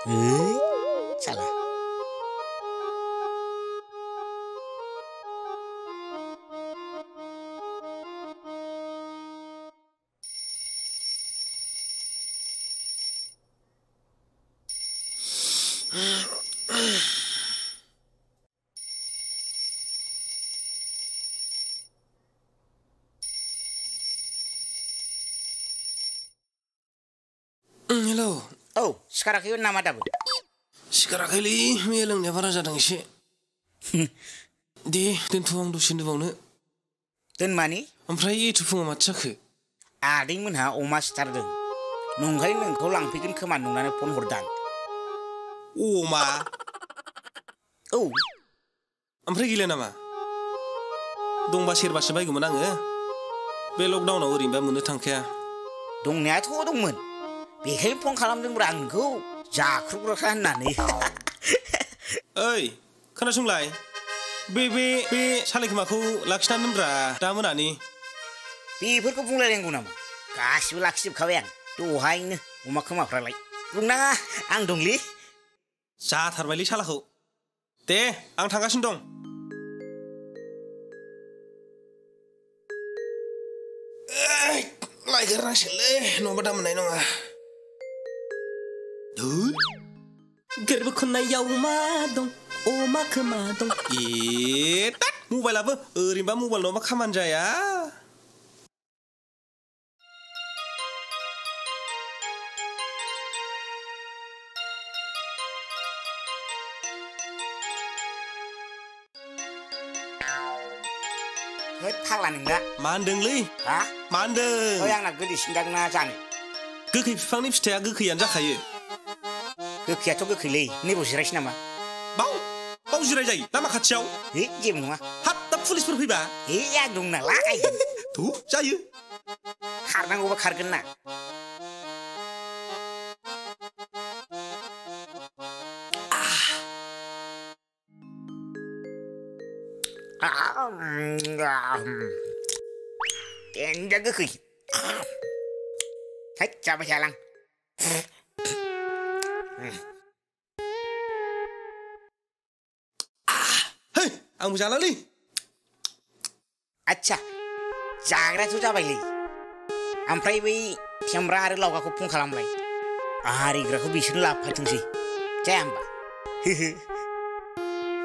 Salah. Hello. Oh, sekarang kau nama dah bu? Sekarang kali melang ni barang jadang isi. Di tentuang tu sini bawne. Ten mani? Amprai itu pun macam ke? Ading mana omas tardeng. Nunggai nengkau langpikin ke mana nungane pun hordang. Oma. Oh. Amprai gila nama. Dong basir basir baik gumenang eh. Be lockdown awal rimba mune tangkaya. Dong ni atu dong men. Bikin pun kalam deng berangku. Jakruk rekan nani. Oi, kena sunglai. Be salik maku laksana nembra. Dah mana ni? Bibur ko pungla yang guna. Kasih laksip kawan. Tuhai ni. Umak kemak peralai. Guna ang dongli. Saat harbali salah ko. Te, ang tanggasin dong. Lai gerang sile, nomor dah menai nonga. Duh, gerbe kena yau madong, oma kemadong. Tat, mobile apa? Rimba mobile nomor kaman jaya. Hei, paklan enggak? Mandeng li. Hah? Mandeng. Kau yang nak gede sindang na jani. Gekei fifang ni pistaya gekeian jakayo. Gekei atau gekei ni bos reis nama. Bau jirai jai, lama kacau. Jem nungah. Hap, tak polis berpiba. Iya dong na lakai. Tuh, jaya. Karena gua bakar kena. Enggak gekei. Hai, coba jalan. Hei, ang jalan li. Acha, jagra tu coba li. Amprai wi tiamra hari lau aku pun kalam lai. Hari gerak aku bisa lapar tu sih. Jamba.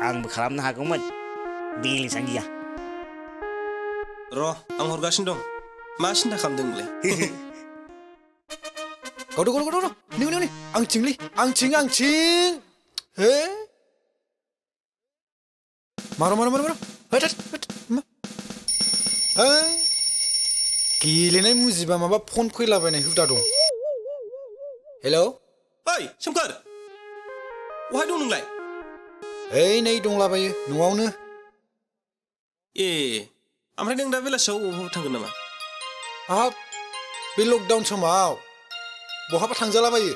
Ang berkalam nah aku men. Bili sangia. Roh, ang horgasin dong. Masin dah kamdeng le. Kodo. Ni. Angcing li. Angcing. Heh. Maro. Hei. Gile nai muziba maba phone khoila bane huda dong. Hello? Hei, Semkar. Wahai dong nunglai. Hei, nei dong labayo. Nuawno. Amrai neng dah belasau tanggen nama. Hap. Be lockdown समाव. बहाबा थांजालाबायो.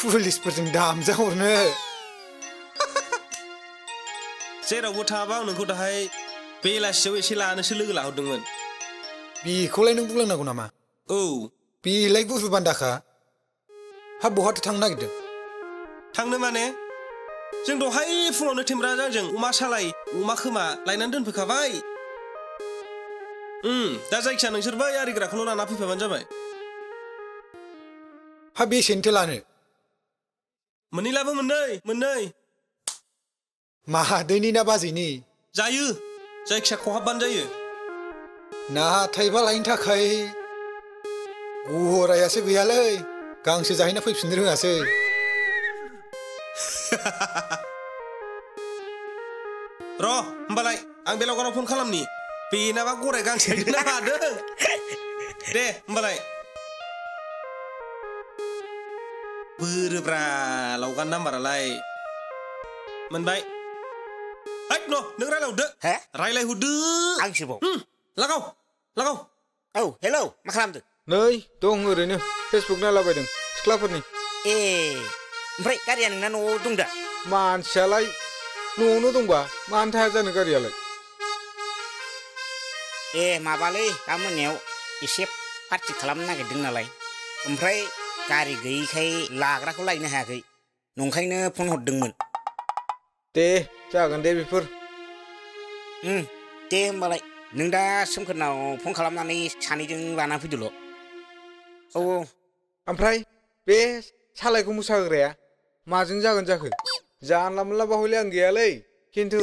पुलिसफोरजों दामजा हरनो. जेरावबो थाङाबा आं नोंखौ दाहाय बेलासियाव एसे लानोसो लोगो लाहरदोंमोन. बेखौलाय नों बुंलांनांगौ नामा? औ. बेलाय गुफुर बान्दाखा. हाब बहाथो थांनो नागिरदों? थांनो माने? जों दहाय फुङावनो थेमब्राजों अमा सालाय, अमा खोमा लायनानै दोनफैखाबाय. दा जायखिया नोंसोर बै आरिग्राखौल' लाना फैफाबानो जाबाय. हा बेसेनथो लानो? मोननैलाबो मोननै. मादैनि ना बाजैनि? जायो. जायखिया खहाबबानो जायो. नाथायबा लायनो थाखाय गरायासो गैयालै. गांसो जाहैना फैफिननो रोङासै. र' होमबालाय आं बे लावगानाव फन खालामनि. बेनाबा गराय गांसो ना मादों. दे होमबालाय. बोरोब्रा लावगान नाम्बारालाय. मोनबाय. हैद न' नों रायलायहरदो. He? रायलायहरदो. Angsi bo. लागाव. Oh, hello. मा खालामदों? नै दं ओरैनो फेसबुक नायलाबायदों सिख्लाफोरनि. Oमफ्राय गारिया नोंना न'आव दं दा? मानसियालाय न'आवनो दंबा मानो थाया जानो गारियालाय? माबालै दा मोनायाव एसे पार्टि खालामनो नागिरदों नालाय. ओमफ्राय गारि गैयैखाय लाग्राखौ लायनो हायाखै. नंखायनो फन हरदोंमोन दे जागोन दे बेफोर दे होमबालाय नों दा सोमखोरनाव फन खालामनानै सानैजों लाना फैदोल' औ ओमफ्राय बे सालायखौ मोसाहोग्राया माजों जागोन जाखो जानला मोनला बाहयलाय आं गैयालै खिन्थु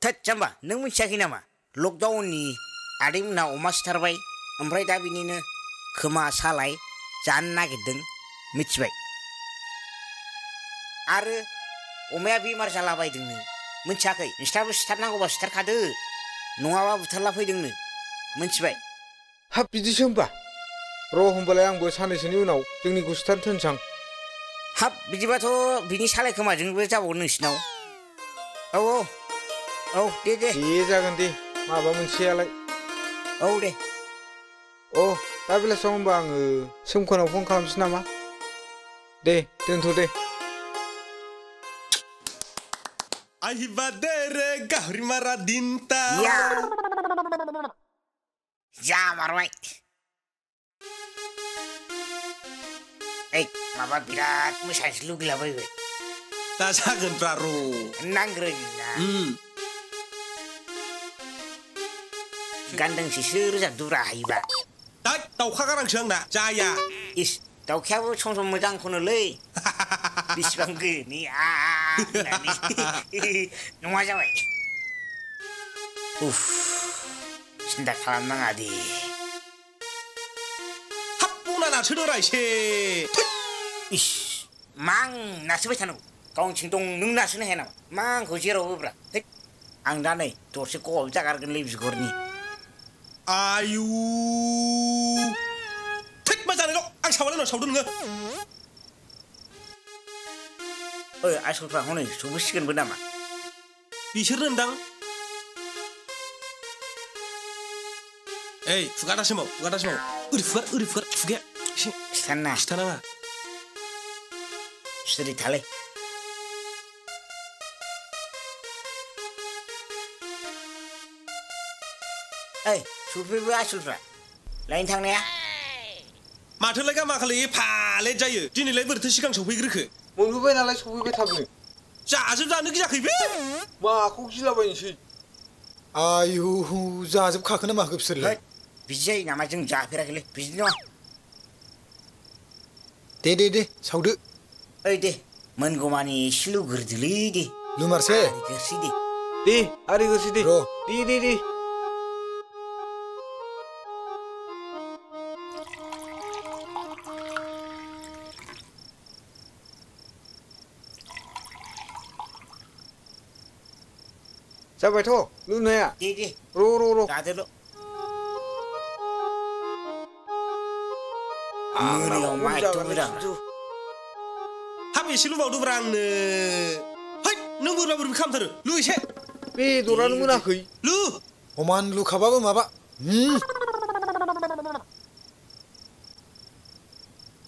थोद जाम्बा नों मिथियाखै नामा लकडाउननि आदैमोनहा अमा सिथारबाय ओमफ्राय दा बिनिनो खोमा सालाय जानो नागिरदों मिथिबाय आरो अमाया बेमार जालाबायदोंनो मिथियाखै नोंस्राबो सिथारनांगौबा सिथारखादो नङाबा बुथारला फैदोंनो मिथिबाय हाब बिदिसो होमबा र' होमबालाय आंबो साननैसोनि उनाव जोंनिखौ सिथारनो थोनसां हाब बिदिबाथ' बिनि सालाय खोमाजोंबो जाबावगोन नोंसिनाव औ दे जागोन दे माबा मोनसेयालाय औ दे दा बेलासियाव होमबा आङो सोमखोनाव फन खालामसै नामा दे दोनथ' दे Ahibadere gahrimara dinta. Ya. Jamarway. माबा बिराद मोसानोसो लुगैलाबायबाय दा जागोन ब्रार' नांग्रोगोना गानदोंसो रोजाबदुब्रा हायोबा दाउखा गारांसो आंना जाया इस दाउखायाबो सम सम मोजां खनोलै बिसिबां गोनि नङा जाबाय सिन्था खालामनाङा दे हाब बना नारसोदोरा एसे इस मा आं नारसोबाय थानांगौ गावनिथिं दं नों नारसोनो हाया नामा मा आंखौ जेराव होब्रा आं दा नै दरसे गब जागारगोनलै बिगुरनि आयु थिग मा जानायल' आं सावनाय उनाव सावदो नोङो आसलफ्रा हनै सौफैसिगोनबो नामा बिसोरनो होनदां खुगा दासोमाव ओरै फुगार खुगाया खिथानाङा सिरि थालै सौफैबो आसलफ्रा लायनो थांनाया माथोलाय गामाखालि एफा लेट जायो दिनैलाय बोरैथो सिगां सौफैग्रोखो मोनबोबाय नालाय सौफैबाय थाबनो जानो गियाखै बे माखौ गिलाबायनोसै आयु जाजोबखाखोना माखो बिसोरलाय बिदि जायो नामा जों जाफेराखैलै बिदि नङा दे सावदो दे मोनगौमानि एसे लुग्रोदोलै दे लुमारसै दे आरि गोरसै दे दे जाबायथ' लुनाया दे र' दादोल' हाब एसे लुबावदोब्रा आंनो नों बोरैबा खालामथारो लु एसे बेदरानो मोनाखै लु समान लुखाबाबो माबा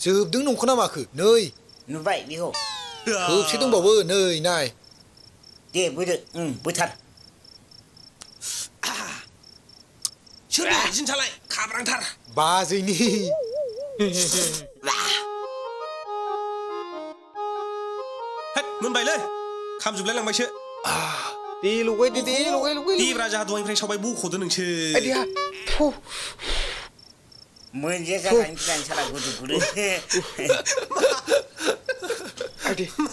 जोबदों नंखौना माखो नै नुबाय बेखौ थोबसे दंबावो नै नाय दे बोदो बोथार सोरनि जिनसालाय खाब्रांथार बाजैनि मोनबायलै खामजोबलाय लांबायसो दे लगायदो दे लगाय देब्रा जाहा दहायनिफ्राय सावबाय बख'दो नोंसो मोनजे जानानै गिनानै साला गुदु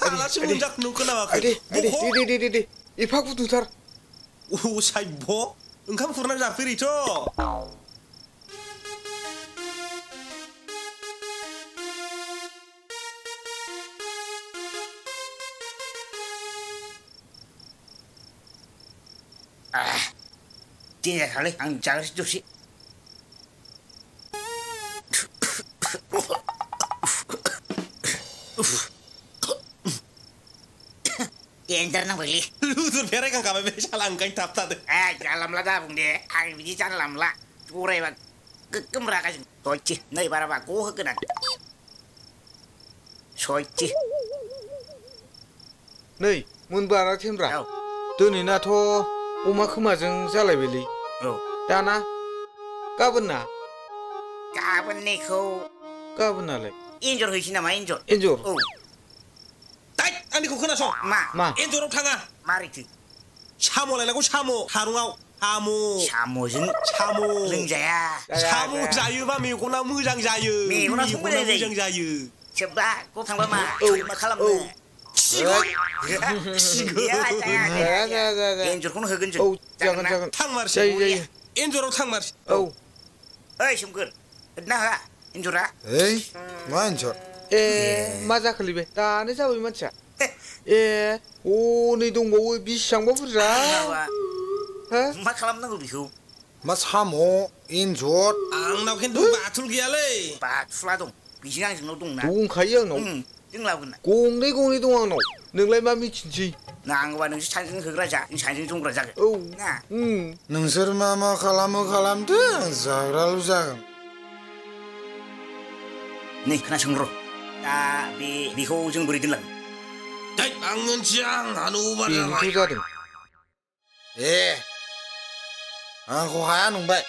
मालासो मोनजाखो नों खोनावाखै दे एफा गुदुथार साइब' ओंखाम खुरनानै जाफेरैथ' दे जाखालै आं जाग्रोसै दसे एन्जार नांबायलै लुदुर फेरायखांखाबाय बे साला ओंखायनो थाबथादों जानला मोनला दाबुं दे आं बिदि जानला मोनला गरायबा गोग्गोम रागाजों सयथि नै बाराबा ग होगोन आं सयथि नै मोनबारा थेमब्रा दिनैनाथ' अमा खोमाजों जालायबायलै दाना गाबोनना गाबोननिखौ गाबोननालाय एन्जर हैसै नामा एन्जर औ आंनिखौ खोनासं मा एन्जराव थाङा मारैथो साम' लायनांगौ साम' थारुङाव साम'जों साम' लोंजाया साम' जायोबा मेगना मोजां जायो मेगनाथ' मोजां मोजां जायो जेब्ला ग थांबा मा मा खालामनो एन्जरखौनो होगोन जों जागोन थां मारसि जायो एन्जराव थां मारसि ओइ सोमखोर होदना होआ एन्जरा ओइ मा एन्जर मा जाखोलै बे दानो जाबाय मानसिया हनै दंबावो बिसिबांबा बुरजा मा खालामनांगौ बेखौ मा साम' एन्जर आंनाव खिन्थु बाथुल गैयालै बाथुला दं बेजों आंजोंनाव दंना दंखायो आंनाव जों लाबोगोन ना गंनै दं आंनाव नोंलाय मा मिथिनोसै नांगौबा नोंसोर सानैजों होग्रा जा जों सानैजों जमग्रा जागोन ना नोंसोर मा खालामो खालामदो आं जाग्राल' जागोन नै खोनासं र' दा बेखौ जों बोरै दोनलाङो आं मोनथिया आंहानो अभार जाबाय बेनोथ' जादों आंखौ हाया नंबाय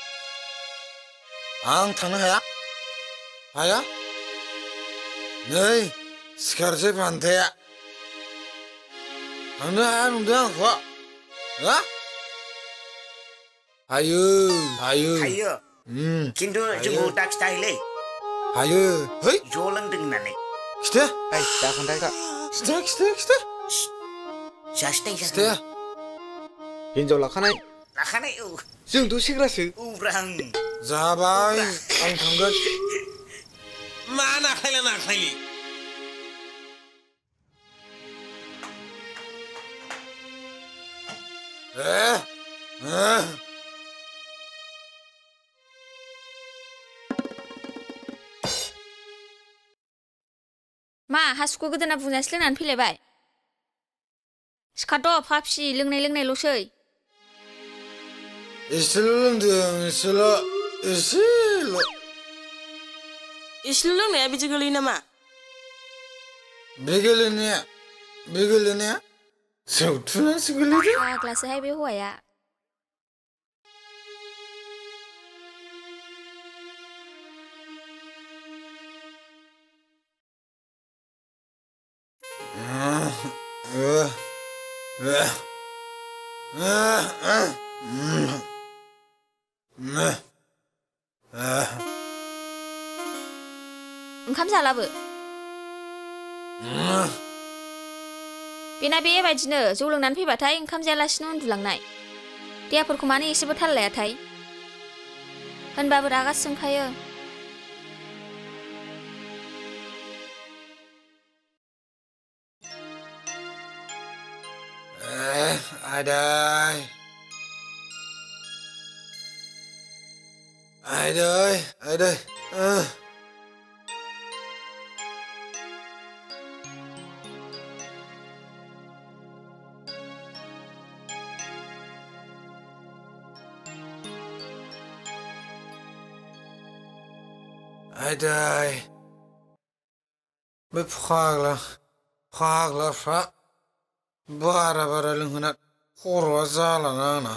आं थांनो हाया नै सिखारसै फान्थाया थांनो हाया नंदों आंखौ हायो खिन्थु जोंखौ दा खिथाहैलै हायो है ज' लोंदों होननानै खिथा दा खोन्थाखा खिथा जासिथाय हिनजाव लाखानाय जोंथ' सेंग्रासो जाबाय आं थांगोन मा नाख्लायलि मा हासुखौ गोदोना बुंजासो लोंनानै फैलायबाय सिखाद' फाफि लोंनायल'सै एसेल' लोंदों एसेल' लोंनाया बिदि गोलैयो नामा बे गोलैनाया जौथुनासो गोलैदों फाग्लासोहाय बे हौवाया ओंखाम जालाबो बेना बेबायदिनो जौ लोंनानै फैबाथाय ओंखाम जायालासिनो उन्दुलांनाय देहाफोरखौ मानो एसेबो थाल लायाथाय होनबाबो रागासो जोंखायो आदै बे फाग्लाफ्रा बारा लोंहोना खर'आ जालाङा आंना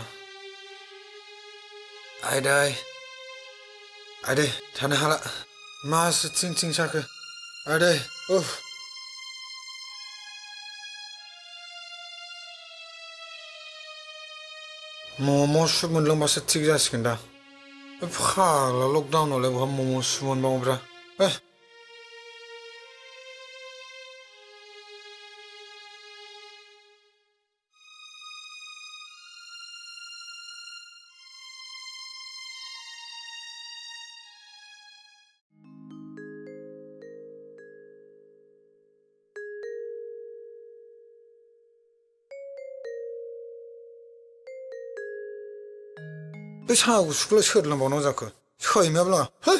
आदै थानो हाला मासो थिं साखो आदै मम' सुप मोनलोंबासो थिग जासिगोन दा बे फाग्ला लकडाउनावलाय बहा मम' सुप मोनबावोब्रा बे साहा गुसुखौलाय सोर लोंबावनांगौ जाखो सैमायाबो लोङा है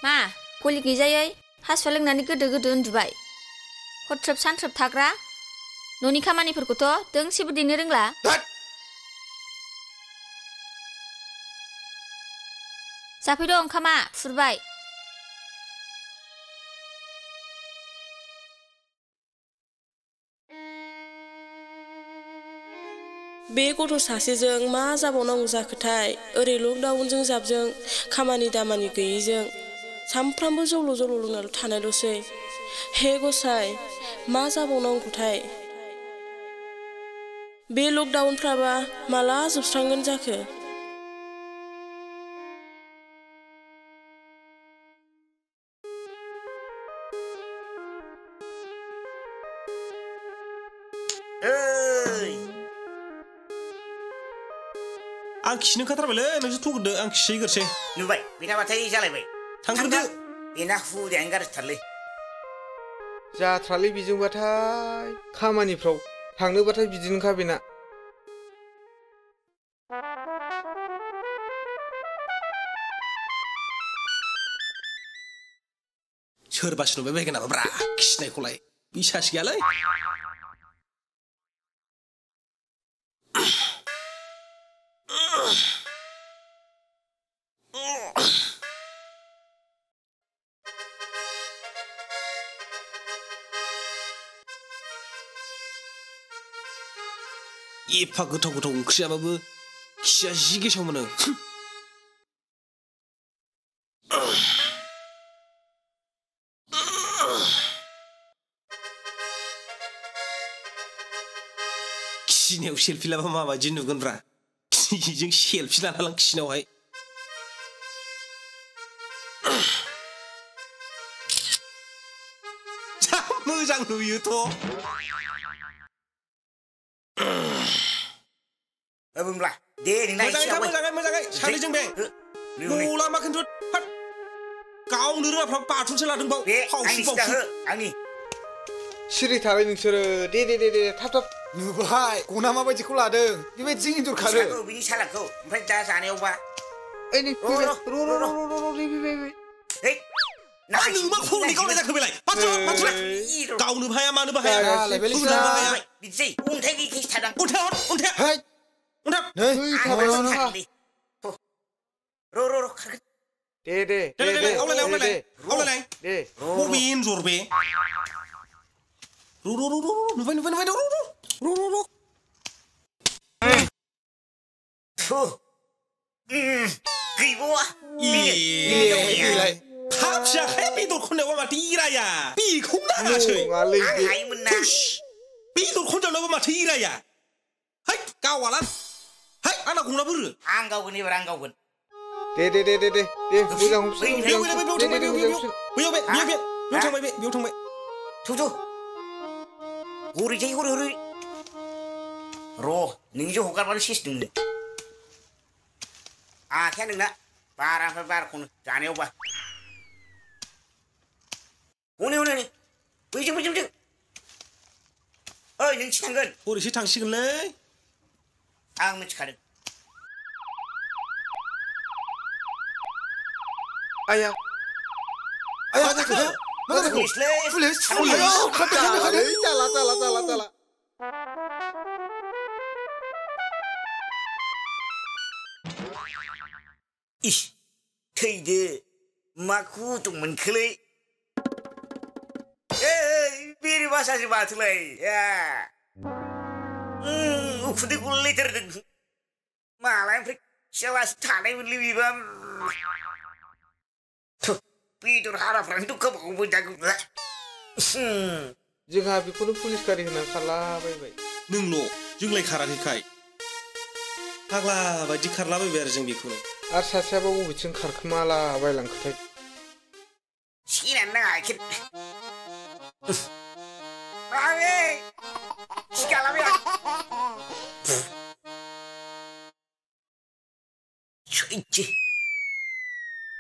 मा गलि गैजायै हासुआ लोंनानै गोदो उन्दुबाय हरथ्रोब सानथ्रोब थाग्रा न'नि खामानिफोरखौथ' दोंसेबो दैनो रोंला जाफैद' ओंखामा खुरबाय बे गथ' सासेजों मा जाबावनांगौ जाखोथाय ओरै लकडाउनजों जाबजों खामानि दामानि गैयैजों सामफ्रामबो जौल' लोंनाल' थानायल'सै हे गसाय मा जाबावनांगौथाय बे लकडाउनफ्राबा माला जोबस्रांगोन जाखो आं खिनो ओंखारथारबायलै नोंसोर थगदो आं खिहैग्रोसै नुबाय बेनाबाथाय जालायबाय थांग्रोदो बेना हुदायानो गाज्रिथारलै जाथ्रालै बेजोंबाथाय खामानिफ्राव थांनोबाथाय बिदिनोखा बेना सोरबासो नुबाय बायगोन नामा ब्रा खिनायखौलाय बिसास गैयालै एफा गोथाव गोथाव ओंख्रि जाबाबो खिया जि गेसाव मोनो खिनायाव सेलफि लाबा माबायदि नुगोनब्रा खिजों सेलफि लाना लां खिनायावहाय जा मोजां नुयोथ' बुंब्ला दे मोजाङै सानैजों बे गला मा खिन्थु गावनो रोङाफ्रा बाथुलसो लादों बाव आंनि सिरि थाबाय नोंसोरो दे थाब नुबाय गना माबायदिखौ लादों बेबायदि इन्जर खारो बिनि सालाखौ ओमफ्राय दा जानायावबा ओइ नै नों मा खर'नि गावनाय जाखो बेलाय गावनो हाया मानोबो हाया बिदि अन्थाइ गैखायसो थादां अन्थाइ खारगोन दे आवलायलाय बबे एन्जर बे नुबाय गैबावा थाब जाखाया बेदर खननायावबा माथो इराया बेखौ नाङासै बेदर खनजावनायावबा माथो इराया है गावाला है आंना गंना बोरो आं गावगोन एबार आं गावगोन दे मोजां बेयाव थांबाय थु हरैजाय हरै र' नोंजों हगारबानो सेस नोंनो आखाया नोंना बारानिफ्राय बाराखौनो जानायावबा हनै बैजों ओइ नोंसि थांगोन हरैसो थांसिगोनलै आं मिथिखादों आया पुलिस जाला इस थैदो मा गुदुं मोनखोलै बेरे बासासो माथोलाय उखुन्दै गलायथारदों मालानिफ्राय खियालासे थानायमोनलै बेबा बेदर हाराफ्रानोथ' गोबाव मोनजागौला जोंहा बेखौनो पुलिस गारि होनानै खारलाबायबाय नोंल' जोंलाय खाराखैखाय फाग्ला बायदि खारलाबायबाय आरो जों बेखौनो आरो सासेयाबा बबेथिं खारखोमाला बायलांखोथाय सिनानै नाङा आखिर माबे सिखालाबाय सैथो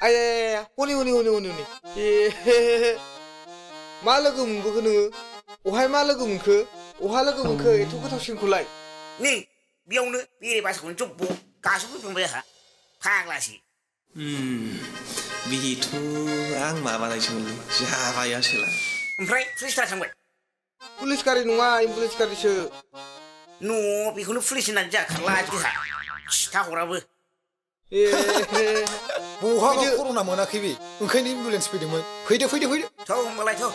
आया हनै मा लोगो मोनबोखो नोङो अहाय मा लोगो मोनखो अहा लोगो मोनखो एथ' गोथावसिनखौलाय नै बेयावनो बेरे बासाखौनो जब्ब गासोफैफिनबाय आंहा फाग्लासो बेथ' आं माबानायसोमोनलै जाबायासोला ओमफ्राय पुलिसफ्रा थांबाय पुलिस गारि नङा एम्बुलेन्स गारिसो न' बेखौनो पुलिस होननानै जाखारला जोंहा खिथा हराबो बहाबा कर'ना मोनाखै बे ओंखायनो एम्बुलेन्स फैदोंमोन फैदो थौ होमबालाय थौ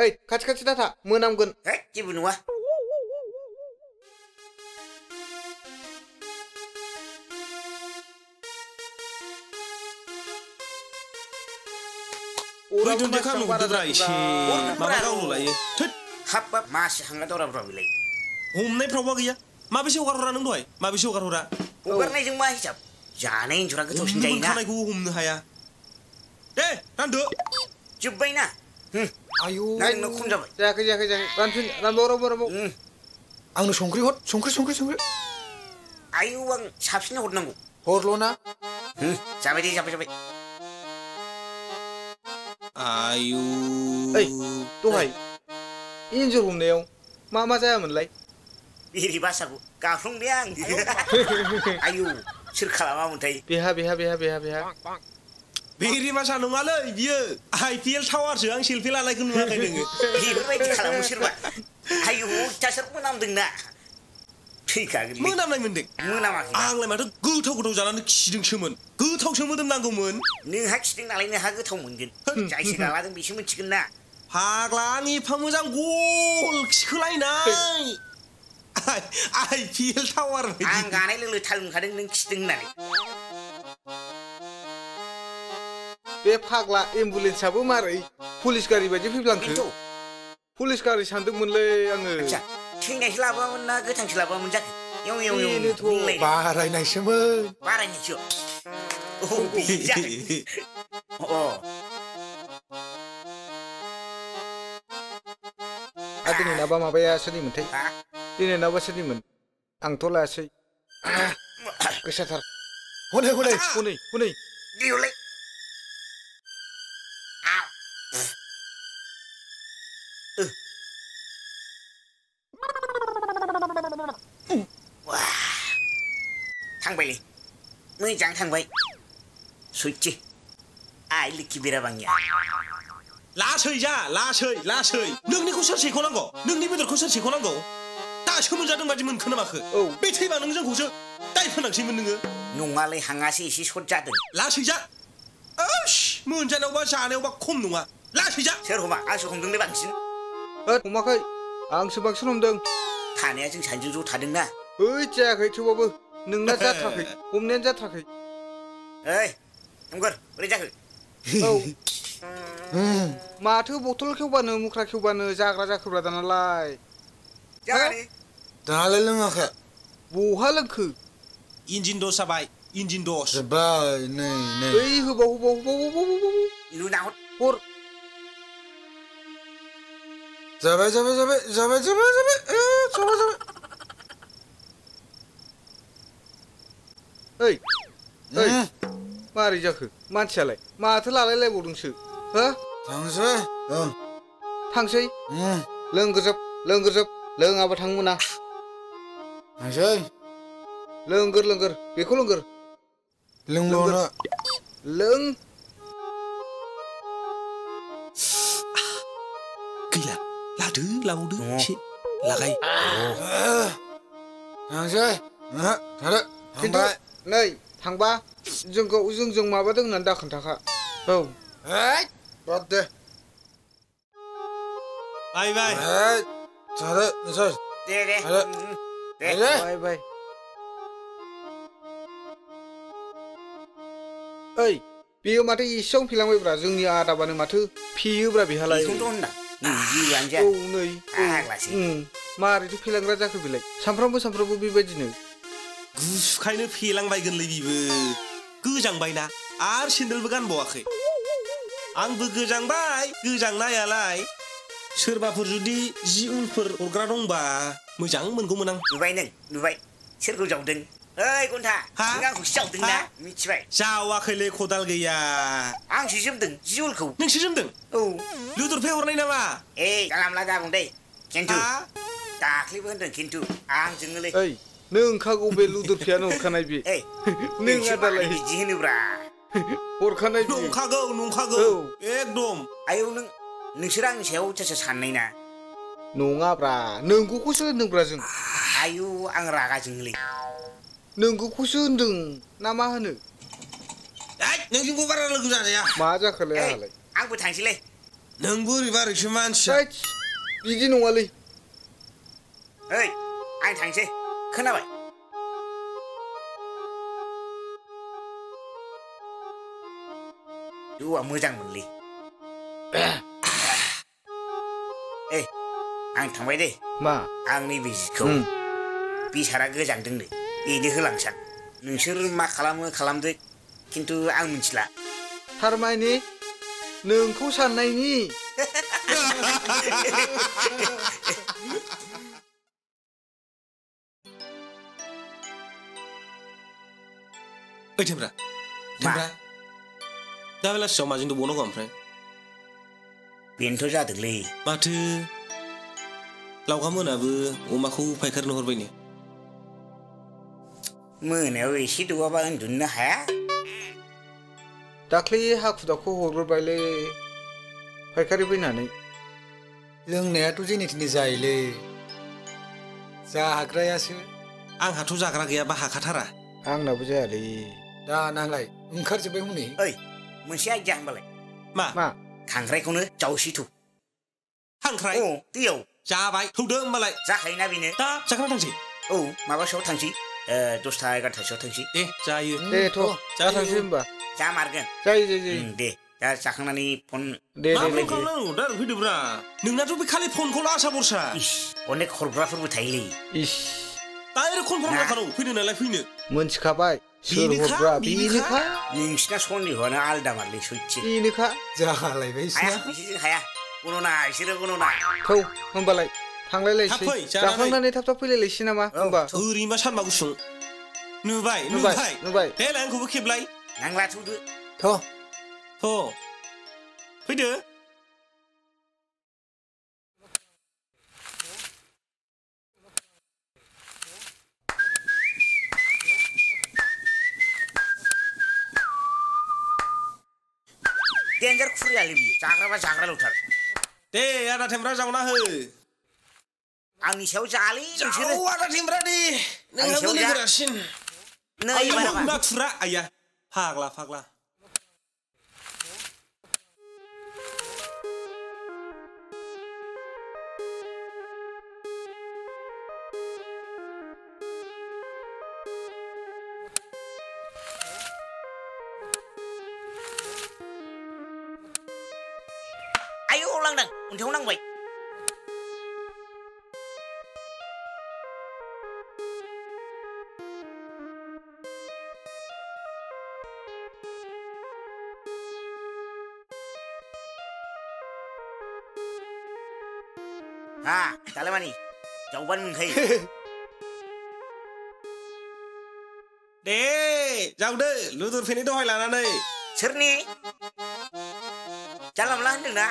ओइ खाथि दाथा मोनामगोन जेबो नङा बै दुन्दियाखौ आं नुदोंब्रा एसे माबा गावल' लायो थोद हाब बाब मासे हांगा दावराब्रा बेलाय हमनायफ्रावबा गैया माबेसे हगार हरा नों दहाय माबेसे हगार हरा हगारनायजों मा हिसाब जानाय एन्जरा गोथावसिन हमनो जायोना मोनखानायखौबो हमनो हाया दे रानदो जोब्बायना आयौ ना नोंनाव खम जाबाय जायाखै रानफिन रानबाव आंनो संख्रि हर संख्रि आयौ आं साबसिन हरनांगौ हरल' ना जाबाय दे जाबाय आयु ओइ दहाय एन्जर हमनायाव मा जायामोनलाय बेरे बासाखौ गाफ्लांबाय आं आयौ सोर खालामामोनथाय बेहा बेरे बासा नङालै बियो IPL टावारसो आं सेलफि लानायखौ नुवाखै नोङो बेफोरबायदि खालामो सोरबा आयौ अयथासार मोनामदोंना थैखागोन मोनामनाय मोनदों मोनामाखै आंलाय माथो गोथाव जानानै खिदोंसोमोन गोथावसो मोदोमनांगौमोन नोंहा खिदों नालाय नोंहा गोथाव मोनगोन जायसो गालादों बेसो मिथिगोन ना फाग्ला आं एफा मोजां गल खिखोलायनाय IPL टावार आं बायदि गानाय लोगो थाल मोनखादों नों खिदों होननानै बे फाग्ला एम्बुलेन्सआबो मारै पुलिस गारि बायदि फैफ्लांखो बेनोथ' पुलिस गारि सानदोंमोनलै आङो आच्छा थैनायसो लाबोआमोन ना गोथांसो लाबोआमोन जाखो एव बेनोथ' बुंलायनाय बारायनायसोमोन बारायनायसो बिदि जादों दिनैनाबा माबाया सोरनिमोनथाय दिनैनाबा सोरनिमोन आंथ' लायासै गोसाथार हनै हनै दिउलाय थांबायलै मोजां थांबाय सयथि आइ लोखि बेराबांनिया लासै जा लासै नोंनिखौ सोर सेख'नांगौ नोंनि बेदरखौ सोर सेख'नांगौ दासो मोनजादों बादि मोनखो नामाखो बे थैबा नों जोंखौसो दाय फोनांसैमोन नोङो नङालै हाङासो एसे सर्ट जादों लासै जा मोनजानायावबा जानायावबा खम नङा लासै जा सोर हमा आंसो हमदोंलै बांसिन हमाखै आंसो बांसिन हमदों थानाया जों सानैजों ज' थादोंना जायाखै थेवबाबो नोंना जाथाराखै हमनायानो जाथाराखै ओइ हमगोर बोरै जाखो माथो बथल खेवबानो मुख्रा खेवबानो जाग्रा जाखोब्रा दानालाय दालाय लोङाखै बहा लोंखो इन्जिन दस जाबाय इन्जिन दस जोब्बाय नै ओइ होबाव लुना हर जाबाय ओइ मारै जाखो मानसियालाय माथो लालायलायबावदोंसो हो थांसै लोंगोरजोब लोङाबा थांनो मोना लोंगोर बेखौ लोंगोर लोंबावनो लों गैला लाबावदो एसे लागाय खिन्थु नै थांबा जोंजों माबादों होननानै दा खोन्थाखा बाद दे बाय थादो नोंसोर दे बाय ओइ बेयो माथो एसेयावनो फेलांबायब्रा जोंनि आदाबानो माथो फेयोब्रा बेहालाय बेखौथ' होनदा जिउआनो जा नै फाग्लासो मारैथो फेलांग्रा जाखो बेलाय सानफ्रामबो बेबायदिनो गुसुखायनो फेलांबायगोनलै बिबो गोजांबायना आरो सेन्देलबो गानबावाखै आंबो गोजांनायालाय सोरबाफोर जुदि जि उलफोर हरग्रा दंबा मोजां मोनगौमोन आं नुबाय सोरखौ जावदों ओइ घन्टा नों आंखौसो जावदों ना मिथिबाय जावाखैलै खदाल गैया आंसो जोमदों जि उलखौ नोंसो जोमदों लुदुरफे हरनाय नामा जानला दाबुं दै खिन्थु दाख्लैबो होनदों खिन्थु आंजोंनोलै ओइ नोंखागौ बे लुदुरफियानो हरखानाय बे नों आदालाय बिदि होनोब्रा हरखानाय नंखागौ एकदम आयौ नोंसोर आंनि सायाव अयथासार साननाय ना नङाब्रा नोंगौखौसो होनदोंब्रा जों आयौ आं रागा जोङोलै नोंगौखौसो होनदों ना मा होनो नोंजोंबो बारा लोगो जाजाया मा जाखोलाय आंहालाय आंबो थांसैलै नों बोरैबारैसो मानसिया बिदि नङालै ओइ आं थांसै खोनाबाय जौआ मोजां मोनलै ए आं थांबाय दे मा आंनि बिजिखौ बिसारा गोजांदोंनो बेनो होलांसां नोंसोर मा खालामो खालामदो खिन्थु आं मिथिला थारमाने नोंखौ साननायनि ओइ थेमब्रा दा बेलासियाव माजों दबावनांगौ ओमफ्राय बेनोथ' जादोंलै माथो लावगा मोनाबो अमाखौ फायखारनो हरबायनो मोनायाव एसे दौवाबा उन्दुनो हाया दाख्लै हाखु दाखु हरग्रोबायलै फायखारि फैनानै लोंनायाथ' जेने थेने जायोलै जाग्रायासो आंहाथ' जाग्रा गैयाबा हाखाथारा आंनाबो जायालै दा नालाय ओंखारजोब्बाय हनै ओइ मोनसे आइडिया होनबालाय मा खांख्राइखौनो जावसिथु खांख्राइ दैयाव जाबाय थौदो होमबालाय जाखायोना बेनो दा जाखांना थांसै औ माबासोआव थांसै 10टा 11टासोआव थांसै दे जायो दे थ' जा थांसै होमबा जामारगोन जायो दे दा जाखांनानै फन दे मा फन खालामनांगौ दा फैदोब्रा नोंनाथ' बे खालि फनखौल' आसा बरसा अनेक हरग्राफोरबो थायोलै इस डाइरेक्ट कनफार्म जाखानांगौ फैनो नालाय फैनो मोनथिखाबाय सोर हरग्रा बेनोखा नोंसिना सन्देहआनो आलदा मारलै सयथि बेनोखा जालायबाय हाया बिसोरजों हाया गनना बिसोरो गनना थौ होमबालाय थांलायलायसै जाखांनानै थाब थाब फैलायलायसै नामा होमबा ओरैमा सानबा गुसुं नुबाय देलाय आंखौबो खेबलाय नांला थौदो थ' फैदो डेन्जार खुरियालै बियो जाग्राबा जाग्राल'थार दे आदा थेमब्रा जावना हो आंनि सायाव जालै नोंसोरो आदा थेमब्रा दे नोंहाबो गोरासिन नै बाराबा नाथुरा आया फाग्ला आयौ लांदां अन्थायाव नांबाय दालाय मानि जावबानो मोनखायो दे जावदो लुदुर फेनि दहाय लानानै सोरनि जानला मोनला होनदोंना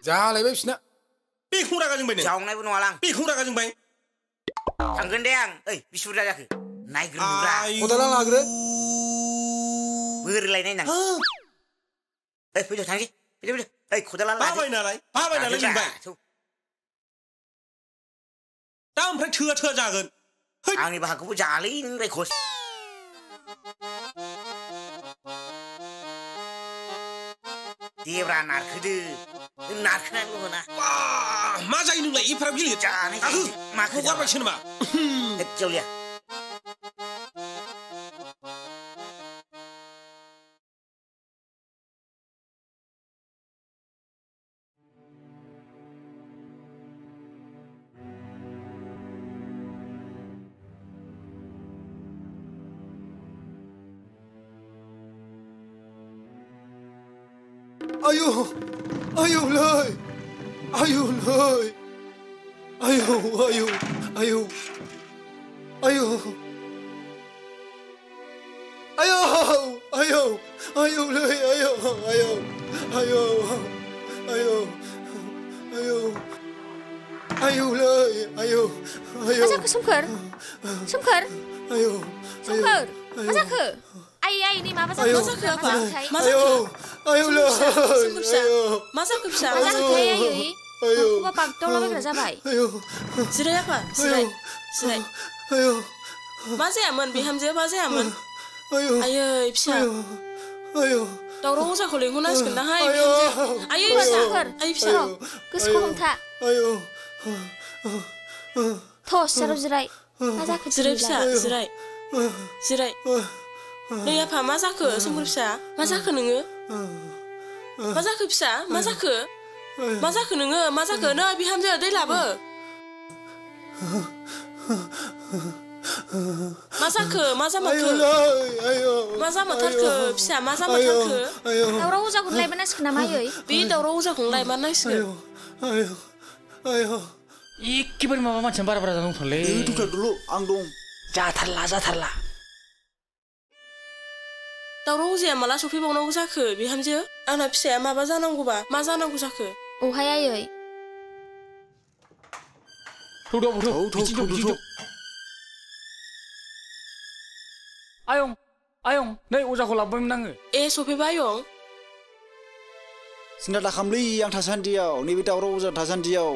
जालायबाय बिसिना बेखौ रागा जोंबाय नों जावनायबो नङालां बेखौ रागा जोंबाय थांगोन दे आं ओइ बिसि बुरजा जाखो नायग्रोब्रा खदाला लाग्रो बोरलायनाय नां ओइ फैदो थांसै फैदो ओइ खदाला बाबाय नालाय जोंबाय दा ओमफ्राय थोआ जागोन आंनि बाहागोखौबो जालै नों रायखस देब्रा नारखोदो नारखोनानैल' होना मा जायो नोंलाय एफाराब गिलिर जानाय माखौ गारबायसो नामा जावलिया मा जाखो सोमखोर मा जाखो आइ नै माबा जाखो मा जाखो फिसा आयै नोंखौबा बागदावलाबायग्रा जाबाय जिराय आफा जिराय मा जायामोन बिहामजो मा जायामोन आयै फिसा दावराव अजाखौ लिंहरनांसिगोन दाहाय आयै फिसा गोसोखौ हमथा थ' सियाराव जिराय मा जाखो जिराय फिसा जिराय नै आफा मा जाखो सोमखोर फिसा मा जाखो नोङो मा जाखो फिसा मा जाखो नोङो मा जाखो नै बिहामजो दै लाबो मा जाखो मा जामारखो मा जामारथारखो फिसा मा जामारथारखो दावराव अजाखौनो लायबोनांसिगोन नामा आयै बे दावराव अजाखौनो लायमारनांसिगोन एखेबारे माबा मानसिया बारा बारा दंथ'लै दुखुल' आं दं जाथारला दावराव अजाया माला सफैबावनांगौ जाखो बिहामजो आंना फिसाया माबा जानांगौबा मा जानांगौ जाखो औहाय आयै थौ आयं नै अजाखौ लाबोबायमोन आङो ए सफैबाय आयं सिन्था दाखामलै आं थासान्दियाव नैबे दावराव अजा थासान्दियाव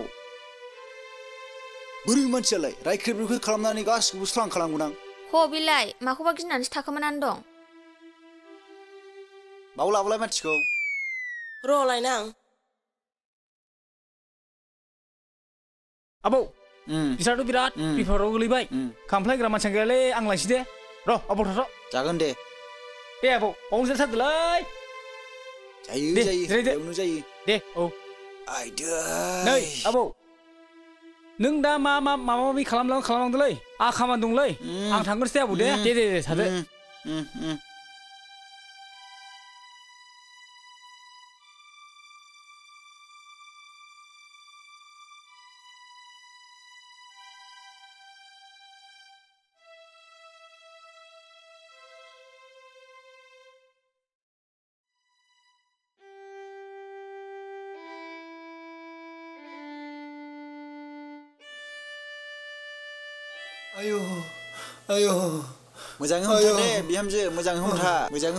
बोरै मानसियालाय रायख्रेब रुख्रेब खालामनानै गासिखौबो स्रां खालामगोन आं ह बिलाय माखौबा गिनानैसो थाखोमानानै दं बाव लाबोलाय मानसिखौ र' लायनां आबौ बिसोरथ' बिराद बिफदाव गोलैबाय खामफ्लायग्रा मानसिया गैयालै आं लायसै दे र' आबौ थाथ' जागोन दे आबौ बावनो जाथारदोलै जायो दे औ नै आबौ नों दा माबा माबि खालामलांदोलै आं खामानि दंलै आं थांगोनसै आबौ दे थादो आयौ मोजाङै हमथा दे बिहामजो मोजाङै हमथा बिदिसो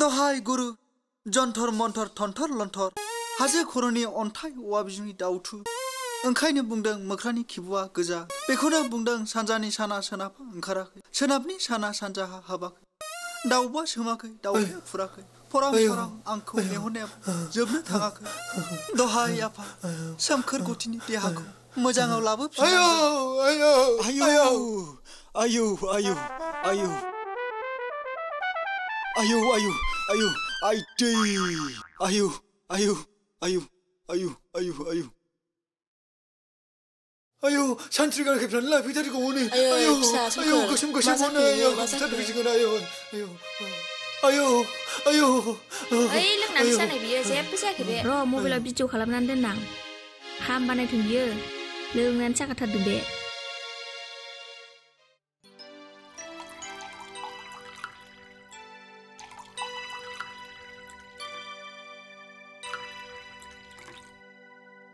दहाय गुरु जन्थर मन्थर थन्थर लन्थर हाजो खर'नि अन्थाइ औवा बिजौनि दाउथु ओंखायनो बुंदों मोख्रानि खिबुआ गोजा बेखौनो बुंदों सानजानि साना सोनाबहा ओंखाराखै सोनाबनि साना सानजाहा हाबाखै दाउबा सोमाखै दाउखाया फुराखै फरां आंखौ लेंहरनायाबो जोबनो थाङाखै दहाय आफा सोमखोर गथिनि देहाखौ मोजाङाव लाबोफिन आयौ सानस्रि गारखेबनानै लाफैथारगौ हनै आयौ फिसा गोसोम हनै बुथारफैसिगोन आयौ ओइ लोंनानै जानाय बियो जेबो जायाखै बे र' मबाइलाव भिडिअ खालामनानै दोननां हाम बानायथों बियो लोंनानै जागाथारदों बे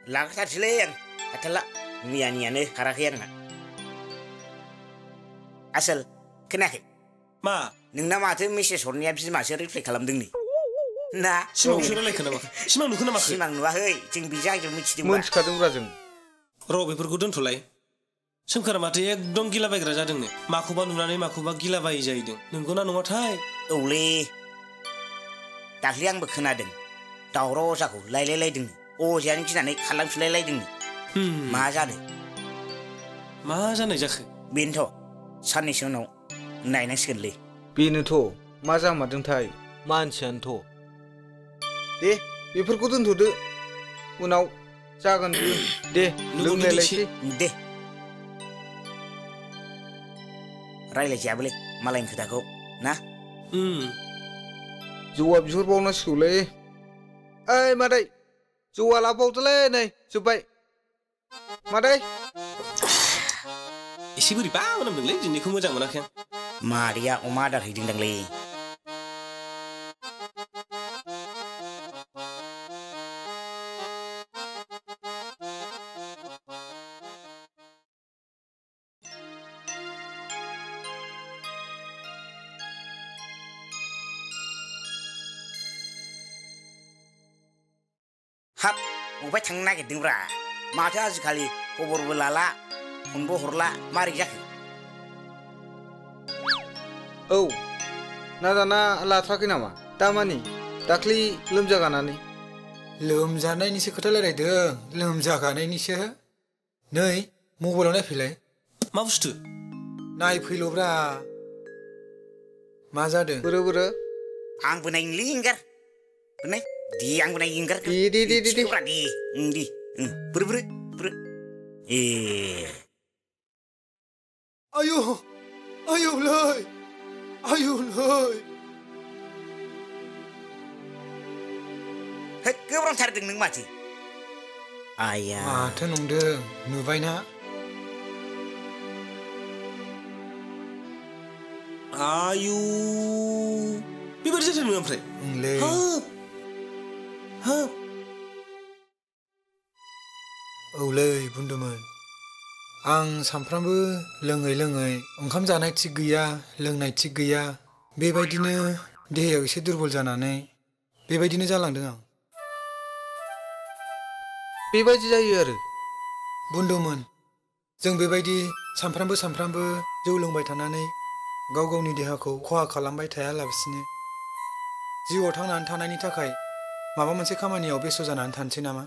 लाखाथारसैलै आं हाथारला मैयानियानो खाराखै आंना आसोल खोनायाखै मा नोंना माथो मेसेज हरनाया बिमासो रिप्लाइ खालामदों नै ना सिमांसो रायलायखो नामा सिमां नुखो नामा सिमां नुवाखै जों बिजों आंजों मिथिदोंबा मोनथिखादोंब्रा जों र' बेफोरखौ दोनथ'लाय सोमखोरा माथो एकदम गिलाबायग्रा जादोंनो माखौबा नुनानै माखौबा गिलाबायै जाहैदों नंगौना नङाथाय औलै दाख्लै आंबो खोनादों दावराव अजाखौ लायलायलायदोंनो अजायानो गिनानै खारलांफिनलायलायदोंनो मा जानाय जाखो बेनोथ' साननैसो उनाव नायनांसिगोनलै बेनोथ' मा जामारदोंथाय मानसियानोथ' दे बेफोरखौ दोनथ'दो उनाव जागोनबो दे लोंलायलायसै दे रायलायजायाबोलै मालायनि खोथाखौ ना जौआ बिहरबावनांसिगौलै ओइ मादै जौआ लाबावदोलै नै जोब्बाय मादै एसे बोरैबा मोनामदोंलै दिनैखौ मोजां मोनाखै आं मादैया अमा आदार हैदोंदांलै हाब अबाय थांनो नागिरदोंब्रा माथो आजिखालि खबरबो लाला फनबो हरला मारै जाखो औ ना दाना लाथाराखै नामा दामानि दाख्लि लोमजागानानै लोमजानायनिसो खोथा रायलायदों लोमजागानायनिसो नै मबाइलाव नायफैलाय मा बुस्थु नायफैल'ब्रा मा जादों बोरो आंबो नायनोलै इंगार नाय दे आंबो नायनो इंगार दे बोरो ए आयौ आयौलै गोब्रामथारदों नों माथो आया माथो नंदों नुबायना आयु बेबायदि जादों नों ओमफ्राय ओंलै हाब औलै बुन्दुमोन आं सानफ्रामबो लोङै ओंखाम जानाय थिग गैया लोंनाय थिग गैया बेबायदिनो देहायाव एसे दुरबल जानानै बेबायदिनो जालांदों आं बेबायदि जायो आरो बुन्दुमोन जों बेबायदि सानफ्रामबो जौ लोंबाय थानानै गाव गावनि देहाखौ खहा खालामबाय थायालासिनो जिउआव थांनानै थानायनि थाखाय माबा मोनसे खामानियाव बेस्थ' जानानै थानोसै नामा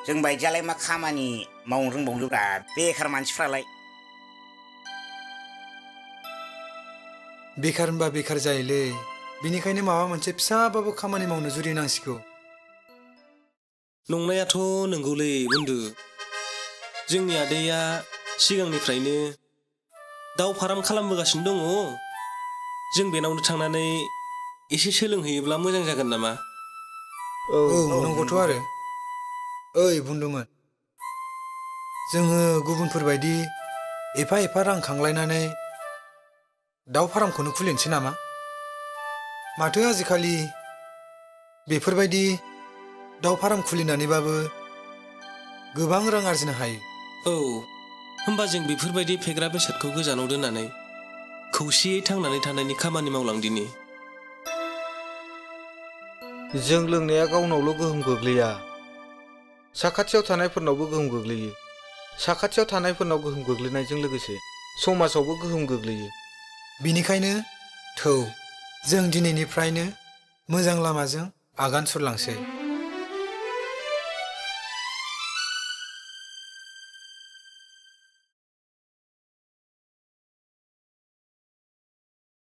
जों बायदियालाय मा खामानि मावनो रोंबावनोब्रा बेखार मानसिफ्रालाय बेखार होनबा बेखार जायोलै बेनिखायनो माबा मोनसे फिसाबाबो खामानि मावनो जुरिनांसिगौ नंनायाथ' नंगौलै बुन्दु जोंनि आदैया सिगांनिफ्रायनो दाउ फार्म खालामबोगासिनो दङ जों बेनावनो थांनानै एसे सोलोंहैयोब्ला मोजां जागोन नामा औ नंगौथ' आरो ओइ बुन्दुमोन जोङो गुबुनफोरबायदि एफा रां खांलायनानै दाउ फार्मखौनो खुलिनोसै नामा माथो आजिखालि बेफोरबायदि दाउ फार्म खुलिनानैबाबो गोबां रां आरजिनो हायो औ होमबा जों बेफोरबायदि फेग्रा बेसादखौ गोजानाव दोननानै खौसेयै थांनानै थानायनि खामानि मावलांदिनि जों लोंनाया गावनावल' गोहोम गोग्लैया साखाथियाव थानायफोरनावबो गोहोम गोग्लैयो साखाथियाव थानायफोरनाव गोहोम गोग्लैनायजों लोगोसे समाजावबो गोहोम गोग्लैयो बेनिखायनो थौ जों दिनैनिफ्रायनो मोजां लामाजों आगान सुरलांसै